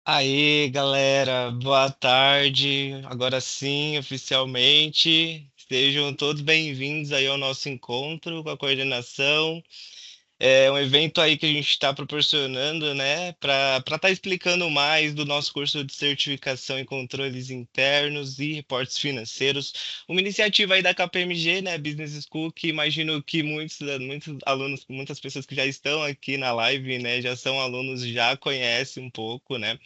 Aí, galera, boa tarde. Agora sim, oficialmente, sejam todos bem-vindos aí ao nosso encontro com a coordenação. É um evento aí que a gente está proporcionando, né, para estar explicando mais do nosso curso de certificação em controles internos e reportes financeiros. Uma iniciativa aí da KPMG, né, Business School, que imagino que muitos alunos, muitas pessoas que já estão aqui na live, né, já são alunos, já conhecem um pouco, né.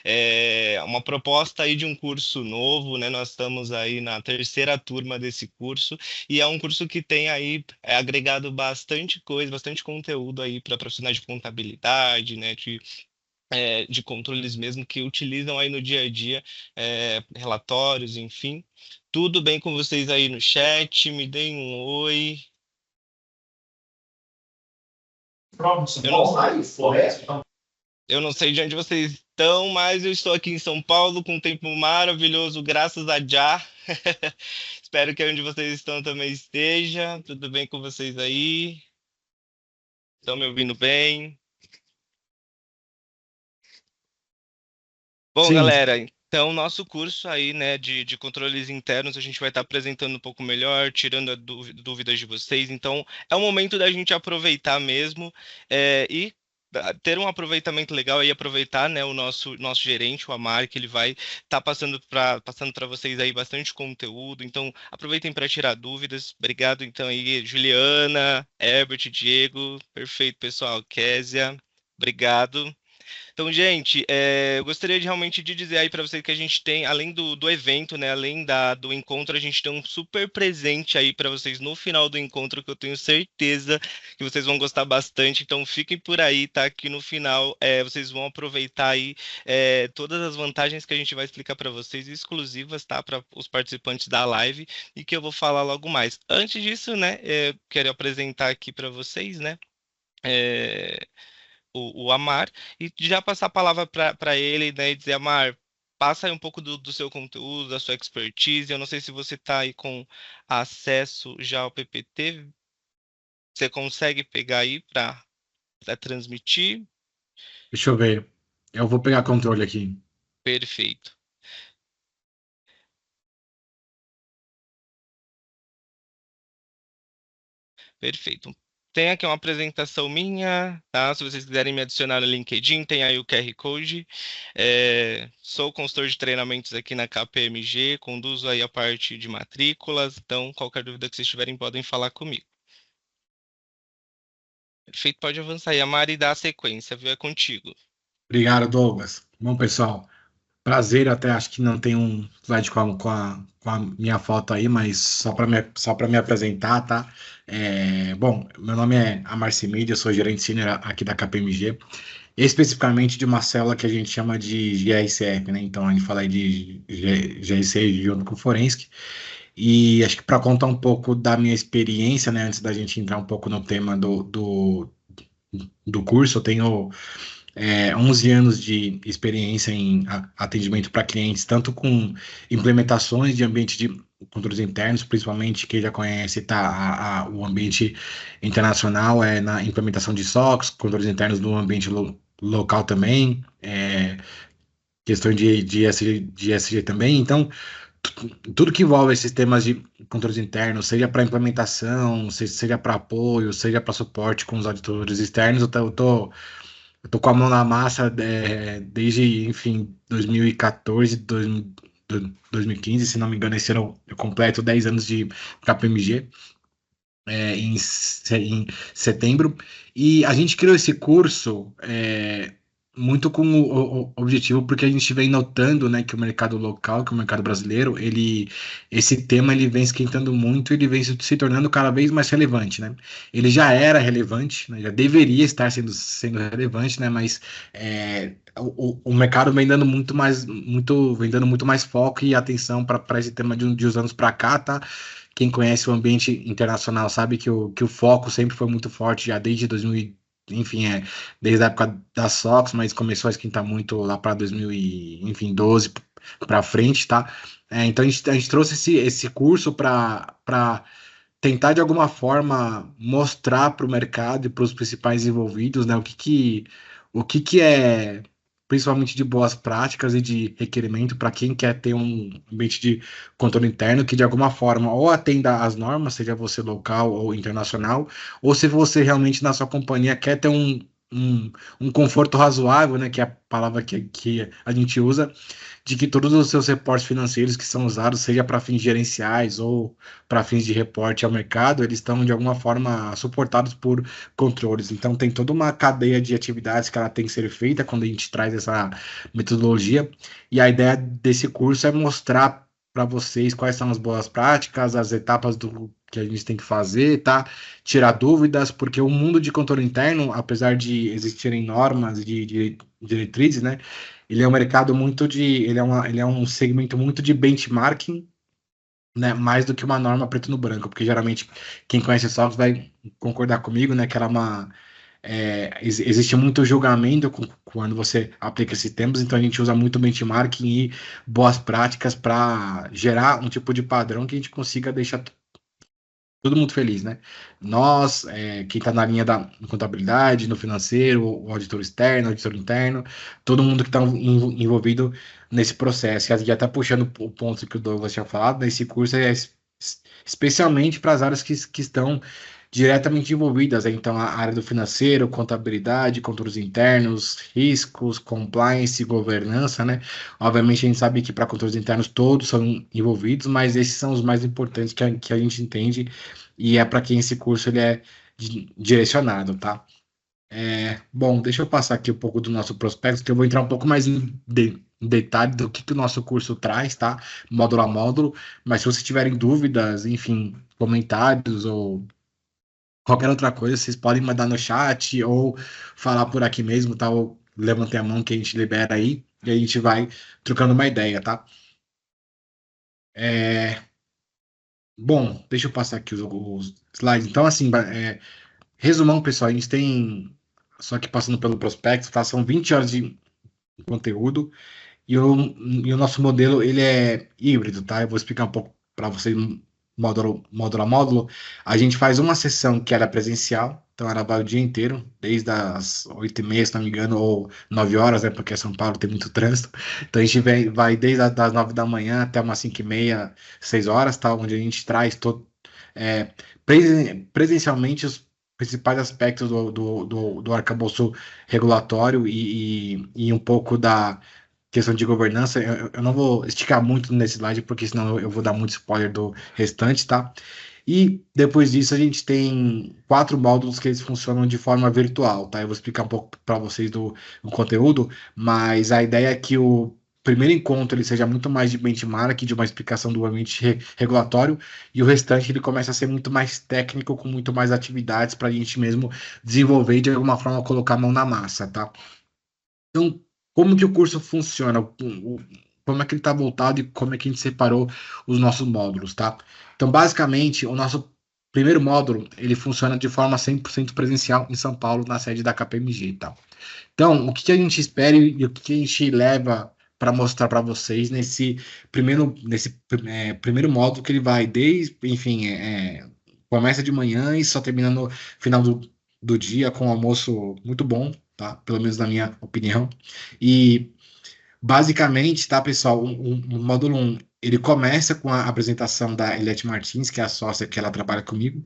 É uma proposta aí de um curso novo, né? Nós estamos aí na terceira turma desse curso e é um curso que tem aí agregado bastante coisa, bastante conteúdo aí para profissionais de contabilidade, né? De controles mesmo que utilizam aí no dia a dia, relatórios, enfim. Tudo bem com vocês aí no chat? Me deem um oi. Eu não, eu não sei de onde vocês estão, mas eu estou aqui em São Paulo com um tempo maravilhoso, graças a Já. Espero que onde vocês estão também esteja. Tudo bem com vocês aí? Estão me ouvindo bem? Bom, Sim, galera, então nosso curso aí, né, de controles internos, a gente vai estar apresentando um pouco melhor, tirando as dúvidas de vocês. Então, é o momento da gente aproveitar mesmo e ter um aproveitamento legal e aproveitar, né, o nosso gerente, o Amar, que ele vai estar passando para vocês aí bastante conteúdo. Então, aproveitem para tirar dúvidas. Obrigado, então, aí, Juliana, Herbert, Diego. Perfeito, pessoal. Késia, obrigado. Então, gente, eu gostaria de realmente de dizer aí para vocês que a gente tem, além do evento, né, além do encontro, a gente tem um super presente aí para vocês no final do encontro que eu tenho certeza que vocês vão gostar bastante. Então, fiquem por aí, tá? Que no final vocês vão aproveitar aí todas as vantagens que a gente vai explicar para vocês, exclusivas, tá? Para os participantes da live e que eu vou falar logo mais. Antes disso, né, quero apresentar aqui para vocês, né? é, o Amar e já passar a palavra para ele, né, e dizer, Amar, passa aí um pouco do seu conteúdo, da sua expertise. Eu não sei se você está aí com acesso já ao PPT, você consegue pegar aí para transmitir? deixa eu ver. Eu vou pegar controle aqui. Perfeito, perfeito. Tem aqui uma apresentação minha, tá? Se vocês quiserem me adicionar no LinkedIn, tem aí o QR Code. Sou consultor de treinamentos aqui na KPMG, conduzo aí a parte de matrículas, então qualquer dúvida que vocês tiverem podem falar comigo. Perfeito, pode avançar aí. A Mari dá a sequência, viu? É contigo. Obrigado, Douglas. Bom, pessoal, prazer. Até acho que não tem um slide com a minha foto aí, mas só para me apresentar, tá? Bom, meu nome é Amarci Mídia, eu sou gerente sênior aqui da KPMG, especificamente de uma célula que a gente chama de GRCF, né? Então, a gente fala aí de GRC junto com o Forensic. E acho que para contar um pouco da minha experiência, né, antes da gente entrar um pouco no tema do curso, eu tenho 11 anos de experiência em atendimento para clientes, tanto com implementações de ambiente de controles internos, principalmente quem já conhece, tá, o ambiente internacional na implementação de SOCs, controles internos no ambiente local também, questão de ESG também. Então, tudo que envolve esses temas de controles internos, seja para implementação, seja para apoio, seja para suporte com os auditores externos, eu tô com a mão na massa desde, enfim, 2014, 2015, se não me engano, esse ano eu completo 10 anos de KPMG, em setembro, e a gente criou esse curso muito com o objetivo, porque a gente vem notando, né, que o mercado local, que o mercado brasileiro, esse tema ele vem esquentando muito, ele vem se tornando cada vez mais relevante, né? Ele já era relevante, né, já deveria estar sendo relevante, né? Mas o mercado vem dando vem dando muito mais foco e atenção para esse tema de uns anos para cá, tá? Quem conhece o ambiente internacional sabe que o foco sempre foi muito forte, já desde 2000, enfim, desde a época da SOX, mas começou a esquentar muito lá para 2000 e, enfim, 12 para frente, tá? Então a gente trouxe esse curso para tentar de alguma forma mostrar para o mercado e para os principais envolvidos, né, o que que é principalmente de boas práticas e de requerimento para quem quer ter um ambiente de controle interno que de alguma forma ou atenda às normas, seja você local ou internacional, ou se você realmente na sua companhia quer ter um conforto razoável, né, que é a palavra que a gente usa, de que todos os seus reportes financeiros que são usados, seja para fins gerenciais ou para fins de reporte ao mercado, eles estão de alguma forma suportados por controles. Então, tem toda uma cadeia de atividades que ela tem que ser feita quando a gente traz essa metodologia. E a ideia desse curso é mostrar para vocês quais são as boas práticas, as etapas do que a gente tem que fazer, tá? Tirar dúvidas, porque o mundo de controle interno, apesar de existirem normas de diretrizes, né? Ele é um mercado muito de, ele é um segmento muito de benchmarking, né, mais do que uma norma preto no branco, porque geralmente quem conhece software vai concordar comigo, né, que ela é uma existe muito julgamento quando você aplica esses termos, então a gente usa muito benchmarking e boas práticas para gerar um tipo de padrão que a gente consiga deixar todo mundo feliz, né? Nós, quem está na linha da contabilidade, no financeiro, o auditor externo, o auditor interno, todo mundo que está envolvido nesse processo. E até puxando o ponto que o Douglas tinha falado, nesse curso especialmente para as áreas que estão diretamente envolvidas, né? Então, a área do financeiro, contabilidade, controles internos, riscos, compliance, governança, né? Obviamente, a gente sabe que para controles internos todos são envolvidos, mas esses são os mais importantes que a gente entende e é para quem esse curso ele é direcionado, tá? Bom, deixa eu passar aqui um pouco do nosso prospecto, que eu vou entrar um pouco mais em detalhe do que o nosso curso traz, tá? Módulo a módulo, mas se vocês tiverem dúvidas, enfim, comentários ou qualquer outra coisa, vocês podem mandar no chat ou falar por aqui mesmo, tá? Ou levantem a mão que a gente libera aí e a gente vai trocando uma ideia, tá? É, Bom, deixa eu passar aqui os slides. Então, assim, resumão, pessoal, a gente tem, só que passando pelo prospecto, tá? São 20 horas de conteúdo e o nosso modelo, ele é híbrido, tá? Eu vou explicar um pouco para vocês, módulo a módulo. A gente faz uma sessão que era presencial, então ela vai o dia inteiro, desde as 8h30, se não me engano, ou 9 horas, né? Porque São Paulo tem muito trânsito. Então a gente vai desde as 9 da manhã até umas 5h30, 6 horas, tá? Onde a gente traz é, presencialmente os principais aspectos do arcabouço regulatório e um pouco da questão de governança. Eu não vou esticar muito nesse slide, porque senão eu vou dar muito spoiler do restante, tá? E depois disso a gente tem 4 módulos que eles funcionam de forma virtual, tá? Eu vou explicar um pouco para vocês do conteúdo, mas a ideia é que o primeiro encontro ele seja muito mais de benchmark, de uma explicação do ambiente regulatório, e o restante ele começa a ser muito mais técnico, com muito mais atividades para a gente mesmo desenvolver e de alguma forma colocar a mão na massa, tá? Então, como que o curso funciona? Como é que ele está voltado e como é que a gente separou os nossos módulos, tá? Então, basicamente, o nosso primeiro módulo, ele funciona de forma 100% presencial em São Paulo, na sede da KPMG, tá? Então, o que que a gente espera e o que que a gente leva para mostrar para vocês nesse primeiro módulo que ele vai desde, enfim, começa de manhã e só termina no final do dia com um almoço muito bom, tá? Pelo menos na minha opinião. E basicamente, tá, pessoal, o módulo 1, ele começa com a apresentação da Eliette Martins, que é a sócia que ela trabalha comigo.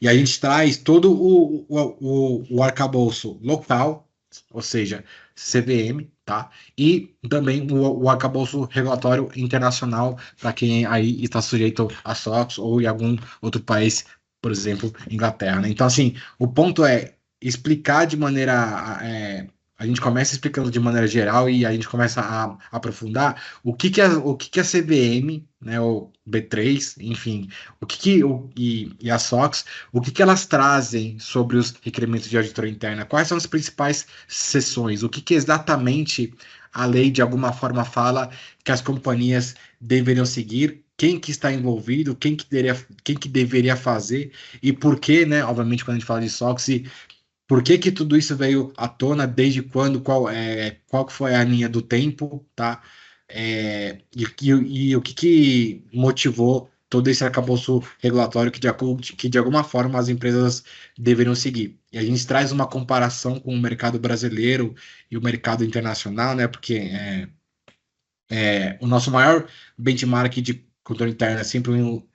E a gente traz todo o arcabouço local, ou seja, CVM, tá? E também o arcabouço regulatório internacional, para quem aí está sujeito a SOX ou em algum outro país, por exemplo, Inglaterra, né? Então, assim, o ponto é explicar de maneira. A gente começa explicando de maneira geral e a gente começa a aprofundar o que que é CVM, né, o B3, enfim, e a SOX, o que que elas trazem sobre os requerimentos de auditoria interna? Quais são as principais seções? O que que exatamente a lei de alguma forma fala que as companhias deveriam seguir? Quem que está envolvido? Quem que deveria fazer? E por que, né? Obviamente, quando a gente fala de SOX, e por que que tudo isso veio à tona? Desde quando? Qual que foi a linha do tempo, tá? E o que que motivou todo esse arcabouço regulatório que de alguma forma as empresas deveriam seguir. E a gente traz uma comparação com o mercado brasileiro e o mercado internacional, né? Porque o nosso maior benchmark de controle interno é sempre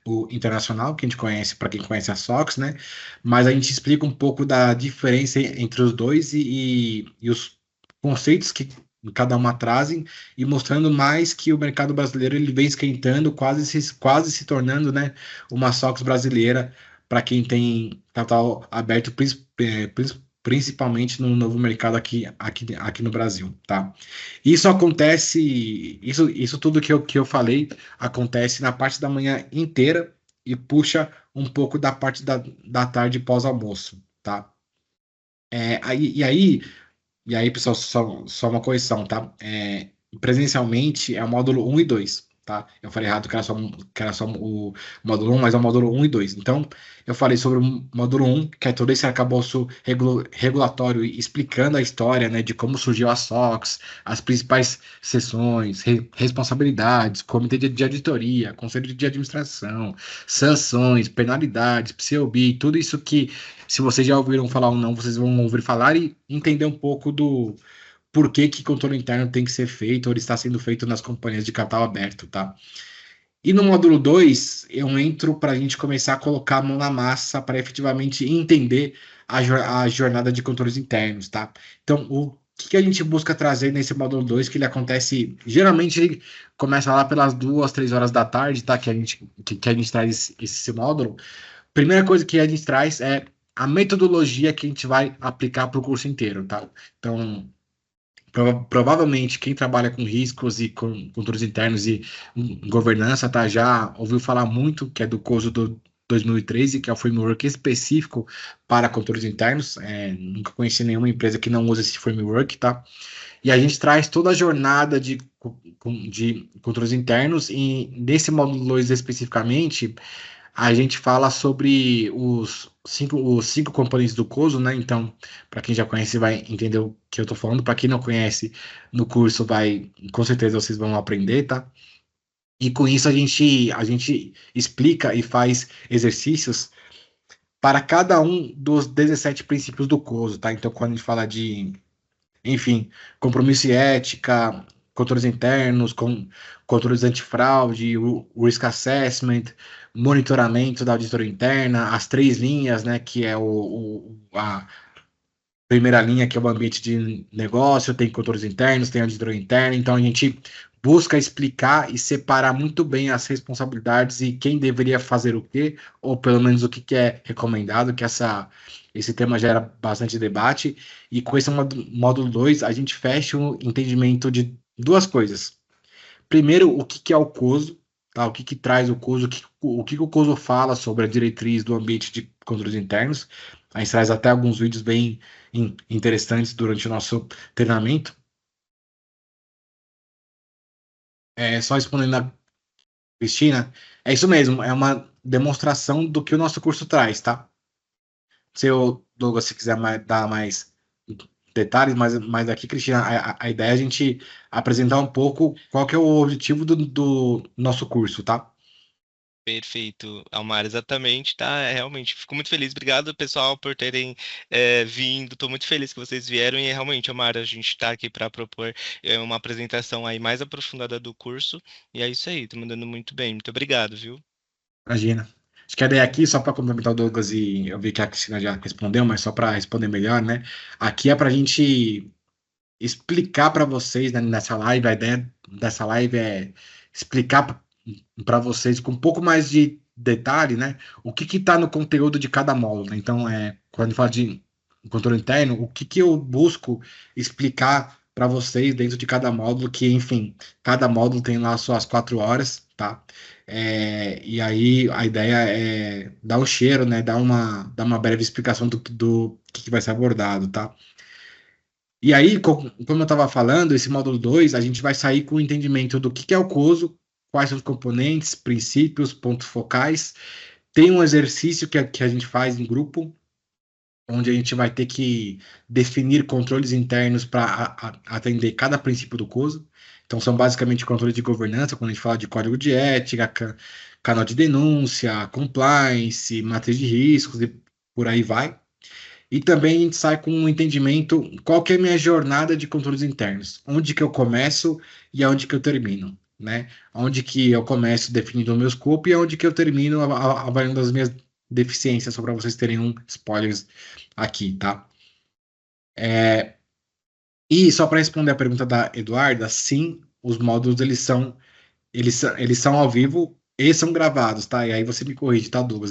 o internacional, que a gente conhece, para quem conhece a SOX, né? Mas a gente explica um pouco da diferença entre os dois e os conceitos que cada uma trazem e mostrando mais que o mercado brasileiro ele vem esquentando, quase se tornando, né, uma SOX brasileira para quem tem capital aberto, principalmente no novo mercado aqui no Brasil, tá? Isso acontece, isso tudo que eu falei acontece na parte da manhã inteira e puxa um pouco da parte da tarde pós-almoço, tá? É, aí, e aí, e aí, pessoal, só uma correção, tá? Presencialmente é o módulo 1 e 2, tá? Eu falei errado que era só o módulo 1, mas é o módulo 1 e 2. Então, eu falei sobre o módulo 1, que é todo esse arcabouço regulatório, explicando a história, né, de como surgiu a SOX, as principais sessões, responsabilidades, comitê de auditoria, conselho de administração, sanções, penalidades, PCOB, tudo isso que, se vocês já ouviram falar ou não, vocês vão ouvir falar e entender um pouco do porquê que controle interno tem que ser feito ou ele está sendo feito nas companhias de capital aberto, tá? E no módulo 2 eu entro para a gente começar a colocar a mão na massa para efetivamente entender a jornada de controles internos, tá? Então, o que a gente busca trazer nesse módulo 2 que ele acontece, geralmente ele começa lá pelas 2, 3 horas da tarde, tá? Que a gente traz esse módulo. Primeira coisa que a gente traz é a metodologia que a gente vai aplicar para o curso inteiro, tá? Então, provavelmente quem trabalha com riscos e com controles internos e governança, tá? Já ouviu falar muito que é do COSO do 2013, que é o framework específico para controles internos. Nunca conheci nenhuma empresa que não usa esse framework, tá? E a gente traz toda a jornada de controles internos e nesse módulo 2 especificamente a gente fala sobre os cinco componentes do COSO, né? Então, para quem já conhece, vai entender o que eu estou falando. Para quem não conhece, no curso com certeza vocês vão aprender, tá? E com isso a gente explica e faz exercícios para cada um dos 17 princípios do COSO, tá? Então, quando a gente fala de, enfim, compromisso e ética, controles internos, controles antifraude, o risk assessment, monitoramento da auditoria interna, as três linhas, né, que é a primeira linha, que é o ambiente de negócio, tem controles internos, tem auditoria interna, então a gente busca explicar e separar muito bem as responsabilidades e quem deveria fazer o quê, ou pelo menos o que é recomendado, que esse tema gera bastante debate, e com esse módulo 2 a gente fecha o entendimento de duas coisas. Primeiro, o que é o COSO, tá? O que traz o COSO, o que o COSO fala sobre a diretriz do ambiente de controles internos. A gente traz até alguns vídeos bem interessantes durante o nosso treinamento. Só respondendo a Cristina, é isso mesmo, é uma demonstração do que o nosso curso traz, tá? Se o Douglas, se quiser dar mais detalhes, mas aqui, Cristina, a ideia é a gente apresentar um pouco qual que é o objetivo do nosso curso, tá? Perfeito, Almar, exatamente, tá? Realmente, fico muito feliz. Obrigado, pessoal, por terem vindo. Estou muito feliz que vocês vieram e realmente, Almar, a gente está aqui para propor uma apresentação aí mais aprofundada do curso. E é isso aí, tô mandando muito bem. Muito obrigado, viu? Imagina. Acho que a ideia aqui, só para complementar o Douglas, e eu vi que a Cristina já respondeu, mas só para responder melhor, né? Aqui é para a gente explicar para vocês, né, nessa live, a ideia dessa live é explicar para vocês com um pouco mais de detalhe, né, o que está no conteúdo de cada módulo, né? Então, quando fala de controle interno, o que eu busco explicar para vocês dentro de cada módulo, que, enfim, cada módulo tem lá suas 4 horas, tá? E aí a ideia é dar o cheiro, né, dar uma breve explicação do que vai ser abordado, tá? E aí, como eu estava falando, esse módulo 2 a gente vai sair com o entendimento do que é o COSO, quais são os componentes, princípios, pontos focais. Tem um exercício que a gente faz em grupo, onde a gente vai ter que definir controles internos para atender cada princípio do COSO. Então, são basicamente controles de governança, quando a gente fala de código de ética, canal de denúncia, compliance, matriz de riscos e por aí vai. E também a gente sai com um entendimento qual que é a minha jornada de controles internos, onde que eu começo e aonde que eu termino, né? Onde que eu começo definindo o meu escopo e aonde que eu termino avaliando as minhas deficiências, só para vocês terem um spoilers aqui, tá? E só para responder a pergunta da Eduarda, sim, os módulos eles são ao vivo e são gravados, tá? E aí você me corrige, tá, Douglas?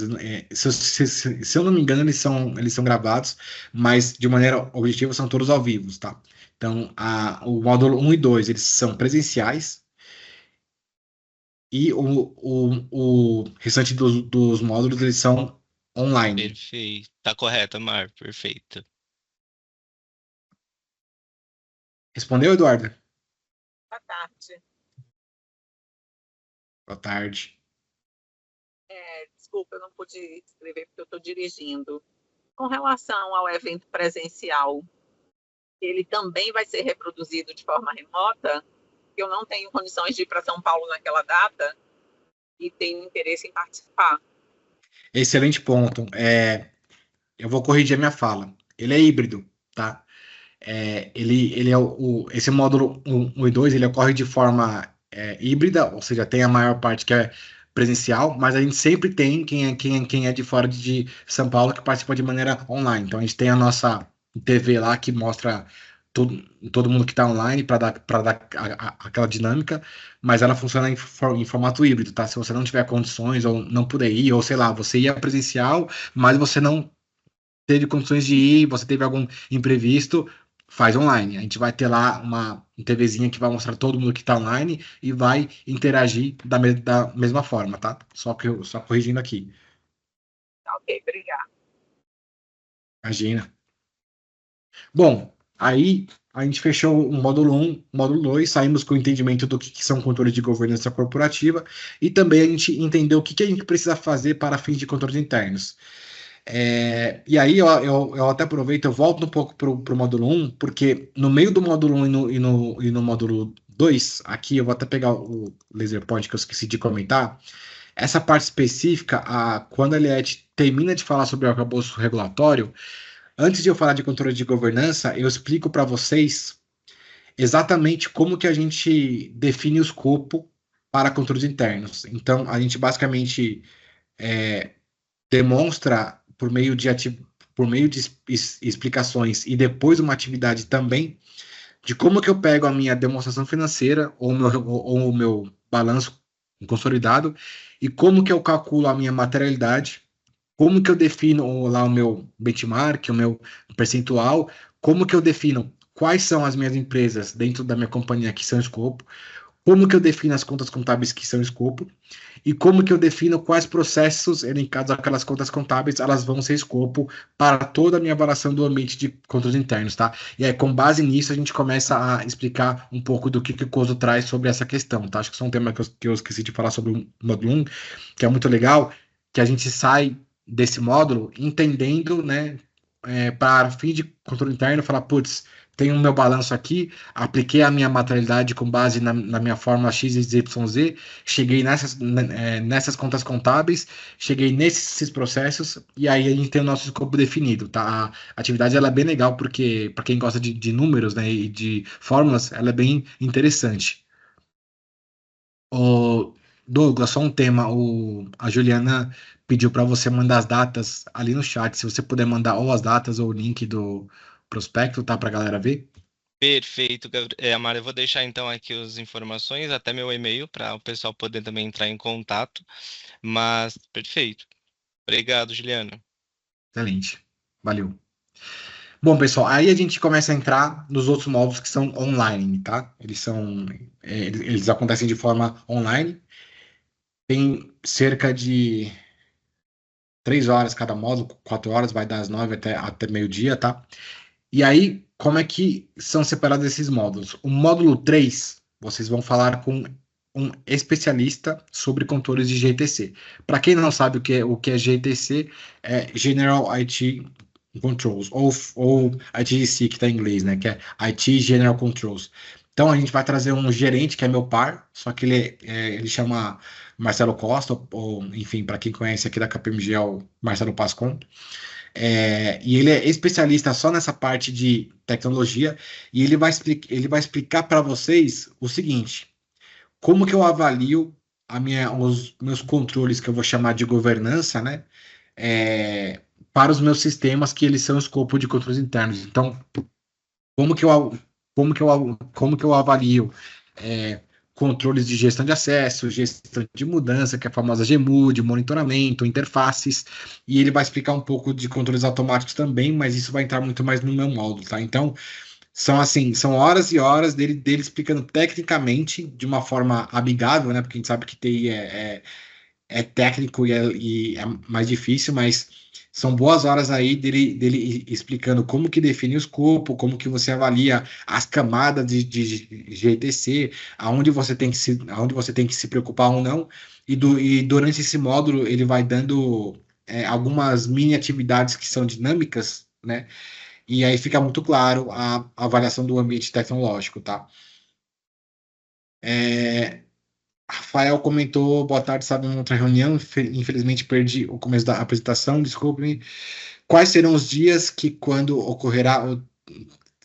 Se eu não me engano, eles são gravados, mas de maneira objetiva são todos ao vivo, tá? Então, o módulo um e 2 eles são presenciais e o restante dos módulos, eles são online. Perfeito. Tá correto, Mar. Perfeito. Respondeu, Eduardo? Boa tarde. Boa tarde. Desculpa, eu não pude escrever porque eu estou dirigindo. Com relação ao evento presencial, ele também vai ser reproduzido de forma remota? Eu não tenho condições de ir para São Paulo naquela data e tenho interesse em participar. Excelente ponto. Eu vou corrigir a minha fala. Ele é híbrido, tá? Ele é esse módulo um e 2 ele ocorre de forma híbrida, ou seja, tem a maior parte que é presencial, mas a gente sempre tem quem é de fora de São Paulo que participa de maneira online. Então a gente tem a nossa TV lá que mostra todo mundo que está online para dar aquela dinâmica, mas ela funciona em formato híbrido, tá? Se você não tiver condições ou não puder ir, ou sei lá, você ia presencial, mas você não teve condições de ir, você teve algum imprevisto, faz online. A gente vai ter lá uma TVzinha que vai mostrar todo mundo que está online e vai interagir da mesma forma, tá? Só corrigindo aqui. Tá, ok, obrigada. Imagina. Bom, aí a gente fechou o módulo 1, módulo 2, saímos com o entendimento do que são controles de governança corporativa e também a gente entendeu o que a gente precisa fazer para fins de controles internos. E aí eu até aproveito, eu volto um pouco para o módulo 1, porque no meio do módulo 1 e no módulo 2, aqui eu vou até pegar o laser point que eu esqueci de comentar, essa parte específica, quando a Eliette termina de falar sobre o arcabouço regulatório, antes de eu falar de controle de governança, eu explico para vocês exatamente como que a gente define o escopo para controles internos. Então, a gente basicamente demonstra por meio de explicações e depois uma atividade também de como que eu pego a minha demonstração financeira ou o meu balanço consolidado e como que eu calculo a minha materialidade, como que eu defino lá o meu benchmark, o meu percentual, como que eu defino quais são as minhas empresas dentro da minha companhia que são escopo, como que eu defino as contas contábeis que são escopo e como que eu defino quais processos elencados aquelas contas contábeis elas vão ser escopo para toda a minha avaliação do ambiente de contas internos, tá? E aí, com base nisso, a gente começa a explicar um pouco do que o Coso traz sobre essa questão, tá? Acho que isso é um tema que eu esqueci de falar sobre o módulo 1, que é muito legal, que a gente sai desse módulo entendendo, né, para fim de controle interno, falar, putz, tenho o meu balanço aqui, apliquei a minha materialidade com base na minha fórmula X, Y, Z, cheguei nessas contas contábeis, cheguei nesses processos, e aí a gente tem o nosso escopo definido, tá? A atividade ela é bem legal, porque para quem gosta de números, né, e de fórmulas, ela é bem interessante. O Douglas, só um tema, a Juliana pediu para você mandar as datas ali no chat, se você puder mandar ou as datas ou o link do prospecto, tá, para a galera ver? Perfeito, Amara. Eu vou deixar então aqui as informações, até meu e-mail, para o pessoal poder também entrar em contato. Mas perfeito. Obrigado, Juliana. Excelente. Valeu. Bom, pessoal, aí a gente começa a entrar nos outros módulos que são online, tá? Eles acontecem de forma online. Tem cerca de 3 horas cada módulo, 4 horas, vai das 9 até meio-dia, tá? E aí, como é que são separados esses módulos? O módulo 3, vocês vão falar com um especialista sobre controles de GTC. Para quem não sabe o que é GTC, é General IT Controls, ou ITGC, que está em inglês, né? Que é IT General Controls. Então a gente vai trazer um gerente que é meu par, só que ele chama Marcelo Costa, ou enfim, para quem conhece aqui da KPMG é o Marcelo Pascon. E ele é especialista só nessa parte de tecnologia e ele vai explicar para vocês o seguinte: como que eu avalio os meus controles que eu vou chamar de governança, né? é, para os meus sistemas que eles são o escopo de controles internos. Então, como que eu, como que eu avalio é, controles de gestão de acesso, gestão de mudança, que é a famosa GMUD, monitoramento, interfaces, e ele vai explicar um pouco de controles automáticos também, mas isso vai entrar muito mais no meu módulo, tá? Então, são horas e horas dele explicando tecnicamente, de uma forma amigável, né? Porque a gente sabe que TI é técnico e é mais difícil, mas são boas horas aí dele explicando como que define o escopo, como que você avalia as camadas de GTC, aonde você tem que se preocupar ou não, e durante esse módulo ele vai dando algumas mini atividades que são dinâmicas, né? E aí fica muito claro a avaliação do ambiente tecnológico, tá? É, Rafael comentou, boa tarde, estava em outra reunião, infelizmente perdi o começo da apresentação, desculpe-me. Quais serão os dias que quando ocorrerá o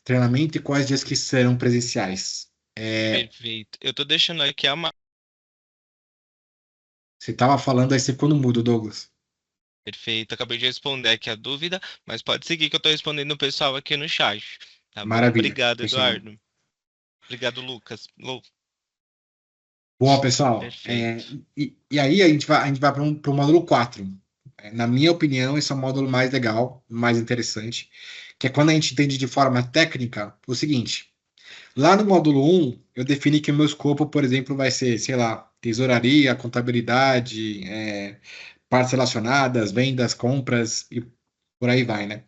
treinamento e quais dias que serão presenciais? Perfeito. Eu tô deixando aqui Você estava falando, aí você ficou no mudo, Douglas. Perfeito. Acabei de responder aqui a dúvida, mas pode seguir que eu tô respondendo o pessoal aqui no chat. Tá bom? Maravilha, Obrigado, pessoal. Eduardo. Obrigado, Lucas. Bom, pessoal, Perfeito. e aí a gente vai para o módulo 4. Na minha opinião, esse é o módulo mais legal, mais interessante, que é quando a gente entende de forma técnica o seguinte. Lá no módulo 1, eu defini que o meu escopo, por exemplo, vai ser, sei lá, tesouraria, contabilidade, partes relacionadas, vendas, compras e por aí vai, né?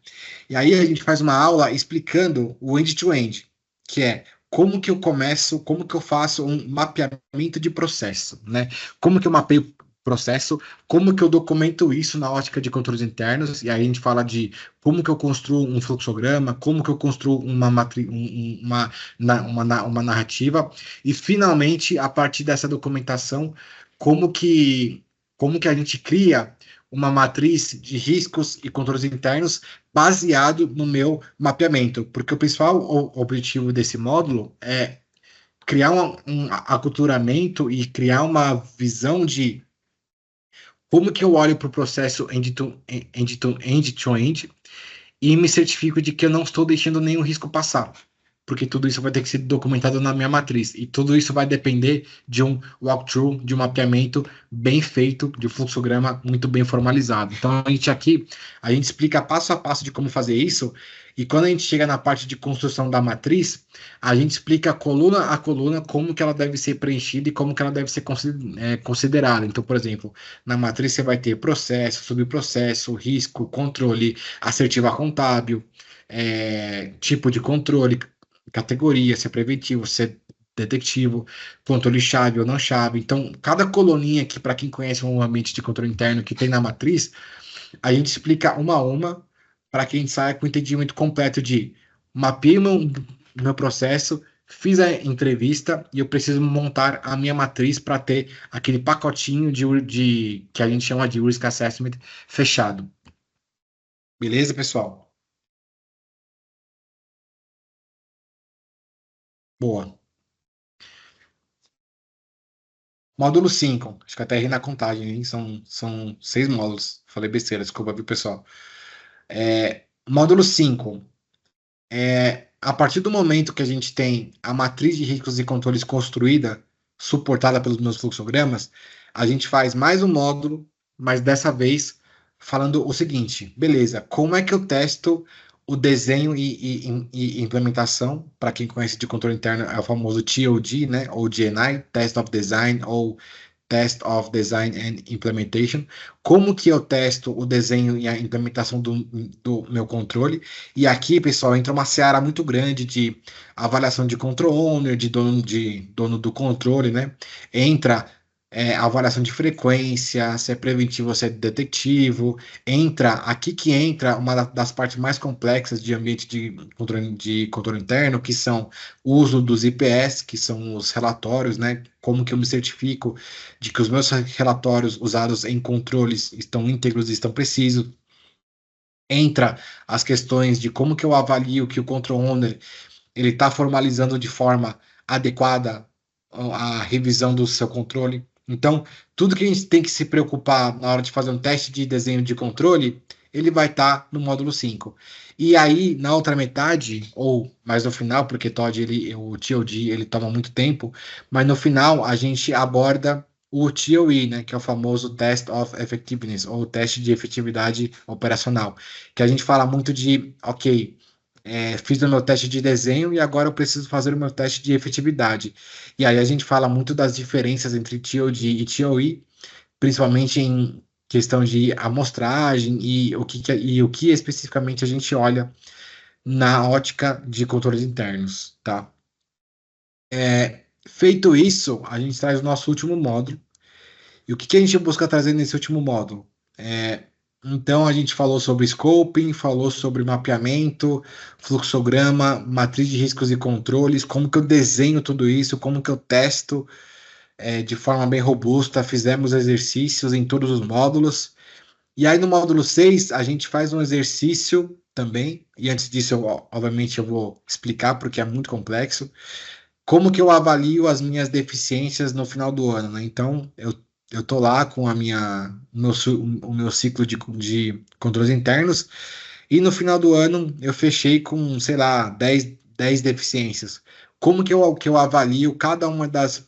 E aí a gente faz uma aula explicando o end-to-end, que é como que eu começo, como que eu faço um mapeamento de processo, né? Como que eu mapeio processo, como que eu documento isso na ótica de controles internos, e aí a gente fala de como que eu construo um fluxograma, como que eu construo uma narrativa, e finalmente, a partir dessa documentação, como que, como que a gente cria uma matriz de riscos e controles internos baseado no meu mapeamento, porque o principal objetivo desse módulo é criar um aculturamento e criar uma visão de como que eu olho para o processo end-to-end e me certifico de que eu não estou deixando nenhum risco passar, porque tudo isso vai ter que ser documentado na minha matriz, e tudo isso vai depender de um walkthrough, de um mapeamento bem feito, de um fluxograma muito bem formalizado. Então, a gente explica passo a passo de como fazer isso, e quando a gente chega na parte de construção da matriz, a gente explica coluna a coluna como que ela deve ser preenchida e como que ela deve ser considerada. Então, por exemplo, na matriz você vai ter processo, subprocesso, risco, controle, assertiva contábil, tipo de controle, categoria, se é preventivo, se é detectivo, controle chave ou não chave. Então, cada coluninha aqui, para quem conhece um ambiente de controle interno que tem na matriz, a gente explica uma a uma para que a gente saia com o entendimento completo de mapeei meu processo, fiz a entrevista e eu preciso montar a minha matriz para ter aquele pacotinho que a gente chama de Risk Assessment fechado. Beleza, pessoal? Boa. Módulo 5. Acho que até errei na contagem, hein? São 6 módulos. Falei besteira, desculpa, viu, pessoal? Módulo 5. A partir do momento que a gente tem a matriz de riscos e controles construída, suportada pelos meus fluxogramas, a gente faz mais um módulo, mas dessa vez falando o seguinte: beleza, como é que eu testo o desenho e implementação? Para quem conhece de controle interno, é o famoso TOD, né? Ou GNI, Test of Design, ou Test of Design and Implementation. Como que eu testo o desenho e a implementação do meu controle? E aqui, pessoal, entra uma seara muito grande de avaliação de control owner, de dono do controle, né? Entra avaliação de frequência, se é preventivo ou se é detectivo. Aqui que entra uma das partes mais complexas de ambiente de controle interno, que são o uso dos IPS, que são os relatórios, né? Como que eu me certifico de que os meus relatórios usados em controles estão íntegros e estão precisos. Entra as questões de como que eu avalio que o control owner ele está formalizando de forma adequada a revisão do seu controle. Então, tudo que a gente tem que se preocupar na hora de fazer um teste de desenho de controle, ele vai estar no módulo 5. E aí, na outra metade, ou mais no final, porque o TOD ele toma muito tempo, mas no final a gente aborda o TOE, né, que é o famoso Test of Effectiveness, ou teste de efetividade operacional, que a gente fala muito de, ok, fiz o meu teste de desenho e agora eu preciso fazer o meu teste de efetividade. E aí a gente fala muito das diferenças entre TOD e TOE, principalmente em questão de amostragem e o que especificamente a gente olha na ótica de controles internos, tá? Feito isso, a gente traz o nosso último módulo. E o que a gente busca trazer nesse último módulo? Então, a gente falou sobre scoping, falou sobre mapeamento, fluxograma, matriz de riscos e controles, como que eu desenho tudo isso, como que eu testo de forma bem robusta, fizemos exercícios em todos os módulos. E aí, no módulo 6 a gente faz um exercício também, e antes disso, obviamente, eu vou explicar, porque é muito complexo, como que eu avalio as minhas deficiências no final do ano, né? Então, eu tô lá com o meu ciclo de controles internos, e no final do ano eu fechei com, sei lá, dez deficiências. Como que eu avalio cada uma das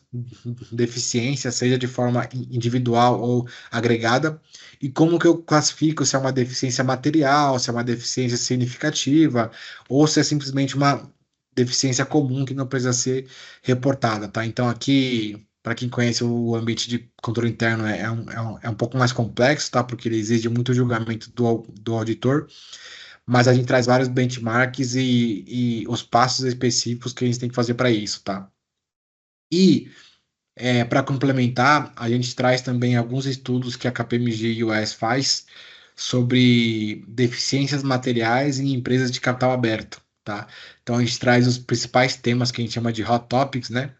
deficiências, seja de forma individual ou agregada, e como que eu classifico se é uma deficiência material, se é uma deficiência significativa, ou se é simplesmente uma deficiência comum que não precisa ser reportada, tá? Então aqui, para quem conhece o ambiente de controle interno, é um pouco mais complexo, tá? Porque ele exige muito julgamento do auditor, mas a gente traz vários benchmarks e os passos específicos que a gente tem que fazer para isso, tá? E para complementar, a gente traz também alguns estudos que a KPMG US faz sobre deficiências materiais em empresas de capital aberto, tá? Então a gente traz os principais temas que a gente chama de hot topics, né?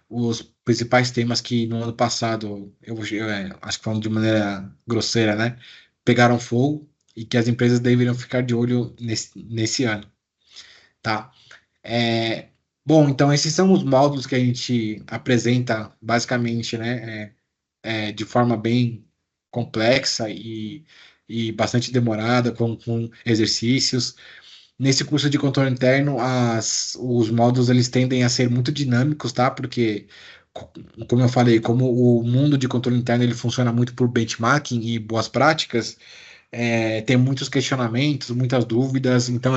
Os principais temas que no ano passado, acho que falando de maneira grosseira, né? Pegaram fogo e que as empresas deveriam ficar de olho nesse ano, tá? É, bom, então esses são os módulos que a gente apresenta basicamente, né, de forma bem complexa e bastante demorada, com exercícios. Nesse curso de controle interno, os módulos eles tendem a ser muito dinâmicos, tá? Porque, como eu falei, como o mundo de controle interno ele funciona muito por benchmarking e boas práticas, tem muitos questionamentos, muitas dúvidas, então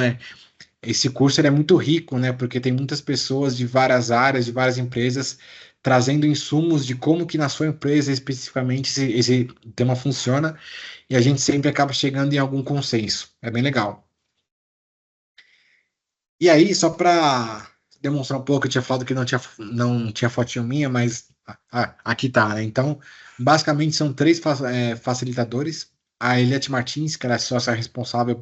esse curso ele é muito rico, né? Porque tem muitas pessoas de várias áreas, de várias empresas, trazendo insumos de como que na sua empresa especificamente esse tema funciona, e a gente sempre acaba chegando em algum consenso. É bem legal. E aí, só para demonstrar um pouco, eu tinha falado que não tinha fotinho minha, mas aqui tá, né? Então, basicamente são três facilitadores. A Eliette Martins, que ela é sócia responsável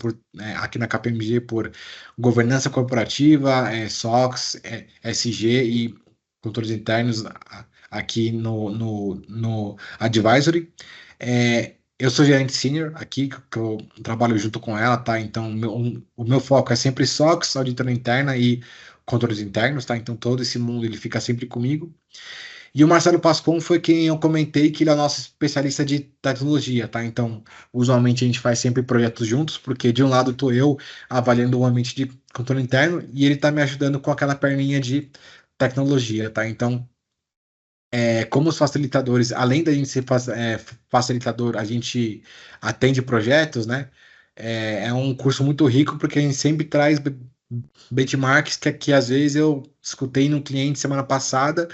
aqui na KPMG por governança corporativa, SOX, SG e controles internos aqui no Advisory. Eu sou gerente sênior aqui, que eu trabalho junto com ela, tá? Então, o meu foco é sempre SOX, auditoria interna e controles internos, tá? Então, todo esse mundo ele fica sempre comigo. E o Marcelo Pascon foi quem eu comentei que ele é o nosso especialista de tecnologia, tá? Então, usualmente a gente faz sempre projetos juntos, porque de um lado estou eu avaliando o ambiente de controle interno e ele está me ajudando com aquela perninha de tecnologia, tá? Então, como os facilitadores, além da gente ser facilitador, a gente atende projetos, né? É um curso muito rico porque a gente sempre traz benchmarks que às vezes eu escutei no cliente semana passada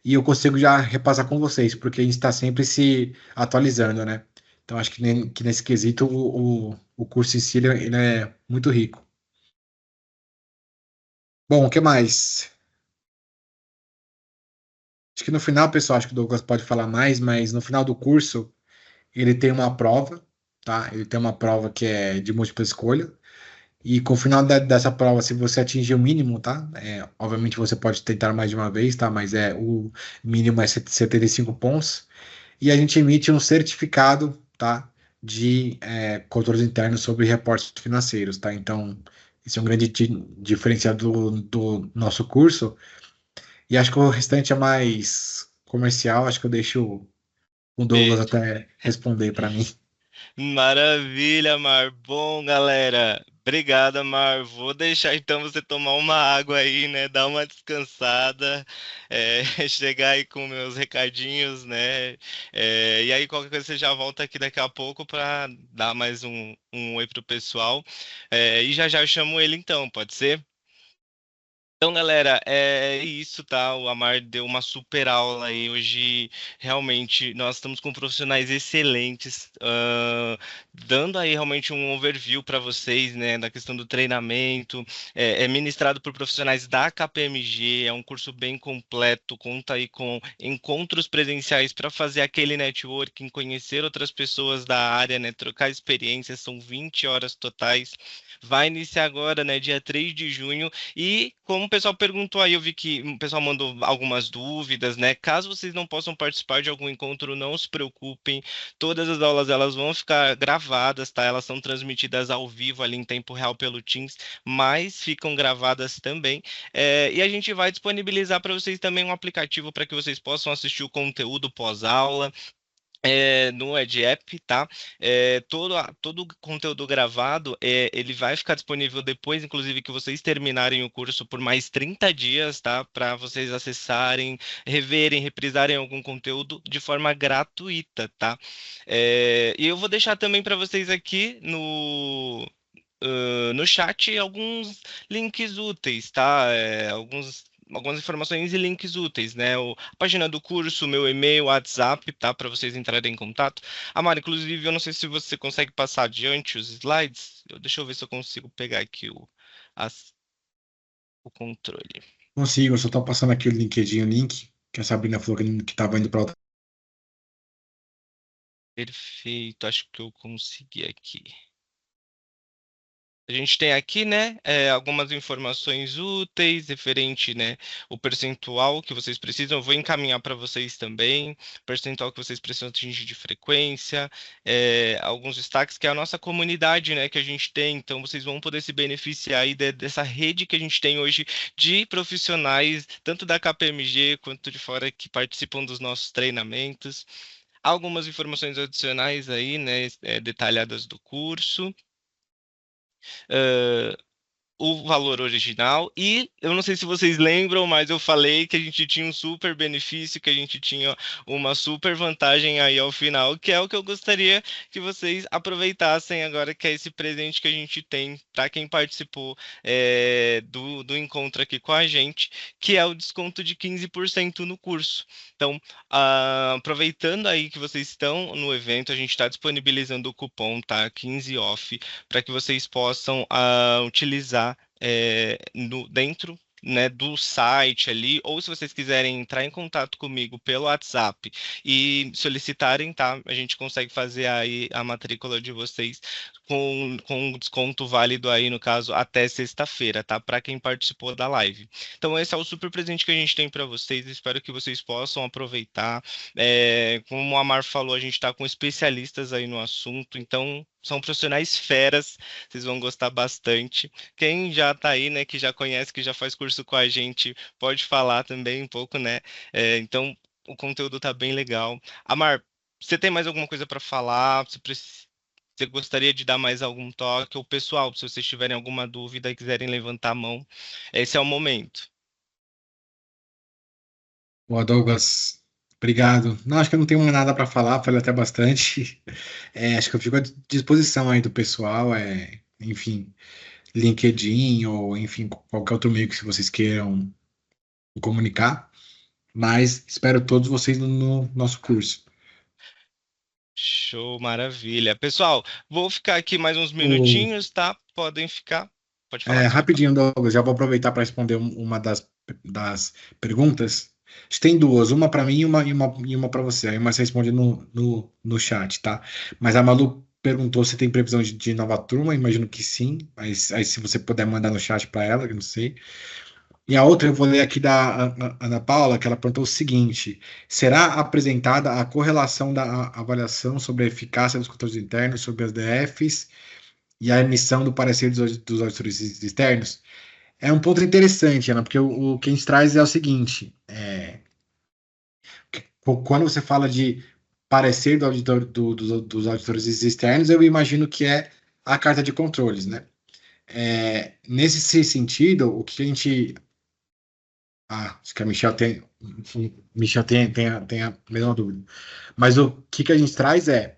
e eu consigo já repassar com vocês, porque a gente está sempre se atualizando, né? Então acho que nesse quesito o curso em si ele é muito rico. Bom, o que mais? Acho que no final, pessoal, acho que o Douglas pode falar mais, mas no final do curso ele tem uma prova, tá? Ele tem uma prova que é de múltipla escolha. E com o final dessa prova, se você atingir o mínimo, tá? Obviamente você pode tentar mais de uma vez, tá? Mas o mínimo é 75 pontos. E a gente emite um certificado, tá? De controles internos sobre reportes financeiros, tá? Então, esse é um grande diferencial do nosso curso. E acho que o restante é mais comercial. Acho que eu deixo o Douglas Be- até responder para mim. Maravilha, Mar. Bom, galera. Obrigada, Mar. Vou deixar então você tomar uma água aí, né? Dar uma descansada, chegar aí com meus recadinhos, né? E aí, qualquer coisa, você já volta aqui daqui a pouco para dar mais um oi pro pessoal. E já já eu chamo ele então, pode ser? Então, galera, é isso, tá? O Amar deu uma super aula aí. Hoje, realmente, nós estamos com profissionais excelentes, dando aí realmente um overview para vocês, né, da questão do treinamento. É ministrado por profissionais da KPMG, é um curso bem completo, conta aí com encontros presenciais para fazer aquele networking, conhecer outras pessoas da área, né, trocar experiências, são 20 horas totais. Vai iniciar agora, né, dia 3 de junho. E como o pessoal perguntou aí, eu vi que o pessoal mandou algumas dúvidas, né? Caso vocês não possam participar de algum encontro, não se preocupem. Todas as aulas elas vão ficar gravadas, tá? Elas são transmitidas ao vivo ali em tempo real pelo Teams, mas ficam gravadas também. E a gente vai disponibilizar para vocês também um aplicativo para que vocês possam assistir o conteúdo pós-aula no EdApp, tá? Todo o conteúdo gravado, ele vai ficar disponível depois, inclusive, que vocês terminarem o curso por mais 30 dias, tá? Para vocês acessarem, reverem, reprisarem algum conteúdo de forma gratuita, tá? E eu vou deixar também para vocês aqui no chat alguns links úteis, tá? Algumas informações e links úteis, né? A página do curso, meu e-mail, WhatsApp, tá? Para vocês entrarem em contato. Amara, inclusive, eu não sei se você consegue passar adiante os slides. Deixa eu ver se eu consigo pegar aqui o controle. Consigo, eu só tô passando aqui o LinkedIn, o link, que a Sabrina falou que tava indo para outra. Perfeito, acho que eu consegui aqui. A gente tem aqui, né, algumas informações úteis referente, né, o percentual que vocês precisam. Eu vou encaminhar para vocês também, percentual que vocês precisam atingir de frequência, alguns destaques que é a nossa comunidade, né, que a gente tem. Então, vocês vão poder se beneficiar aí dessa rede que a gente tem hoje de profissionais, tanto da KPMG quanto de fora, que participam dos nossos treinamentos. Algumas informações adicionais aí, né, detalhadas do curso. Ah, o valor original. E eu não sei se vocês lembram, mas eu falei que a gente tinha um super benefício, que a gente tinha uma super vantagem aí ao final, que é o que eu gostaria que vocês aproveitassem agora, que é esse presente que a gente tem para quem participou do encontro aqui com a gente, que é o desconto de 15% no curso. Então, aproveitando aí que vocês estão no evento, a gente está disponibilizando o cupom, tá? 15 off, para que vocês possam utilizar dentro, né, do site ali, ou se vocês quiserem entrar em contato comigo pelo WhatsApp e solicitarem, tá? A gente consegue fazer aí a matrícula de vocês com um desconto válido aí, no caso, até sexta-feira, tá? Para quem participou da live. Então, esse é o super presente que a gente tem para vocês. Espero que vocês possam aproveitar. Como o Amar falou, a gente está com especialistas aí no assunto, então são profissionais feras, vocês vão gostar bastante. Quem já está aí, né, que já conhece, que já faz curso com a gente, pode falar também um pouco, né? Então, o conteúdo tá bem legal. Amar, você tem mais alguma coisa para falar? Você gostaria de dar mais algum toque? Ou pessoal, se vocês tiverem alguma dúvida e quiserem levantar a mão, esse é o momento. Boa, Douglas. Obrigado. Não, acho que eu não tenho mais nada para falar, falei até bastante. Acho que eu fico à disposição aí do pessoal, enfim, LinkedIn ou, enfim, qualquer outro meio que se vocês queiram comunicar. Mas espero todos vocês no nosso curso. Show, maravilha. Pessoal, vou ficar aqui mais uns O, minutinhos, tá? Podem ficar. Pode falar, desculpa. Rapidinho, Douglas, já vou aproveitar para responder uma das perguntas. Acho que tem duas, uma para mim e uma para você. Aí uma você responde no chat, tá? Mas a Malu perguntou se tem previsão de nova turma, imagino que sim, mas aí se você puder mandar no chat para ela, que eu não sei. E a outra eu vou ler aqui da Ana Paula, que ela perguntou o seguinte: será apresentada a correlação da avaliação sobre a eficácia dos controles internos sobre as DFs e a emissão do parecer dos auditores externos? É um ponto interessante, Ana, porque o que a gente traz é o seguinte: quando você fala de parecer do auditor, dos auditores externos, eu imagino que é a carta de controles, né? Nesse sentido, o que a gente. Acho que a Michelle tem a mesma dúvida. Mas o que a gente traz é.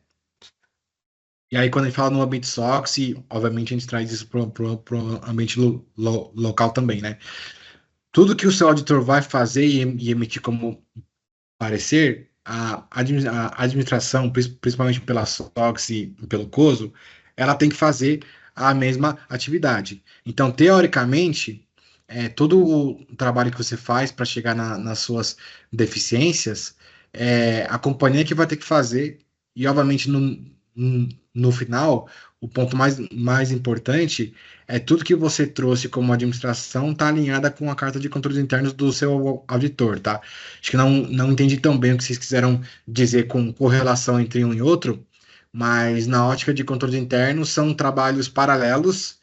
E aí, quando a gente fala no ambiente SOX, obviamente a gente traz isso para o ambiente local também, né? Tudo que o seu auditor vai fazer e emitir como parecer, a administração, principalmente pela SOX e pelo COSO, ela tem que fazer a mesma atividade. Então, teoricamente, todo o trabalho que você faz para chegar nas suas deficiências, a companhia que vai ter que fazer, e obviamente no final, o ponto mais importante é tudo que você trouxe como administração está alinhada com a carta de controles internos do seu auditor, tá? Acho que não entendi tão bem o que vocês quiseram dizer com correlação entre um e outro, mas na ótica de controles internos são trabalhos paralelos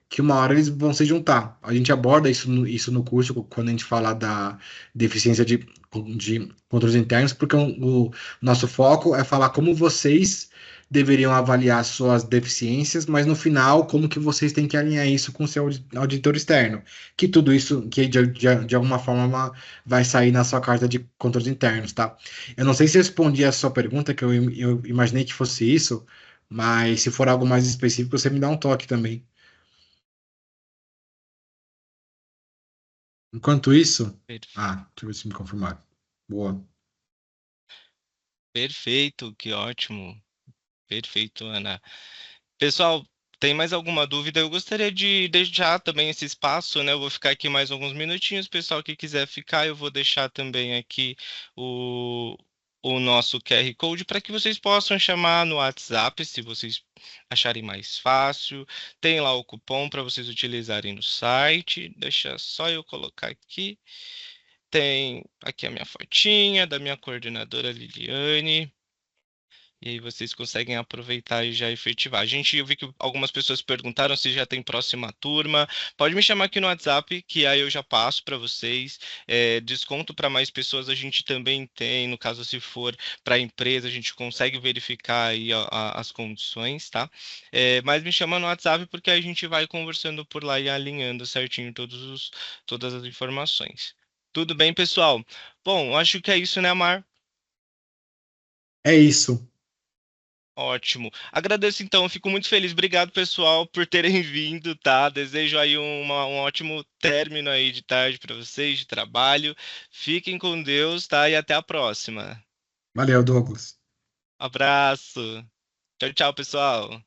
que uma hora eles vão se juntar. A gente aborda isso no curso quando a gente fala da deficiência de controles internos, porque o nosso foco é falar como vocês deveriam avaliar suas deficiências, mas no final, como que vocês têm que alinhar isso com o seu auditor externo. Que tudo isso, que de alguma forma vai sair na sua carta de controles internos, tá? Eu não sei se eu respondi a sua pergunta, que eu imaginei que fosse isso, mas se for algo mais específico, você me dá um toque também. Enquanto isso, Perfe- deixa eu ver se me confirmaram. Boa. Perfeito, que ótimo. Perfeito, Ana. Pessoal, tem mais alguma dúvida? Eu gostaria de deixar também esse espaço, né? Eu vou ficar aqui mais alguns minutinhos. Pessoal que quiser ficar, eu vou deixar também aqui o, o nosso QR Code para que vocês possam chamar no WhatsApp, se vocês acharem mais fácil. Tem lá o cupom para vocês utilizarem no site. Deixa só eu colocar aqui. Tem aqui a minha fotinha da minha coordenadora Liliane. E aí vocês conseguem aproveitar e já efetivar. Eu vi que algumas pessoas perguntaram se já tem próxima turma. Pode me chamar aqui no WhatsApp, que aí eu já passo para vocês. Desconto para mais pessoas a gente também tem. No caso, se for para a empresa, a gente consegue verificar aí as condições, tá? Mas me chama no WhatsApp porque a gente vai conversando por lá e alinhando certinho todas as informações. Tudo bem, pessoal? Bom, acho que é isso, né, Amar? É isso. Ótimo. Agradeço então, fico muito feliz. Obrigado, pessoal, por terem vindo, tá? Desejo aí um ótimo término aí de tarde para vocês, de trabalho. Fiquem com Deus, tá? E até a próxima. Valeu, Douglas. Abraço. Tchau, tchau, pessoal.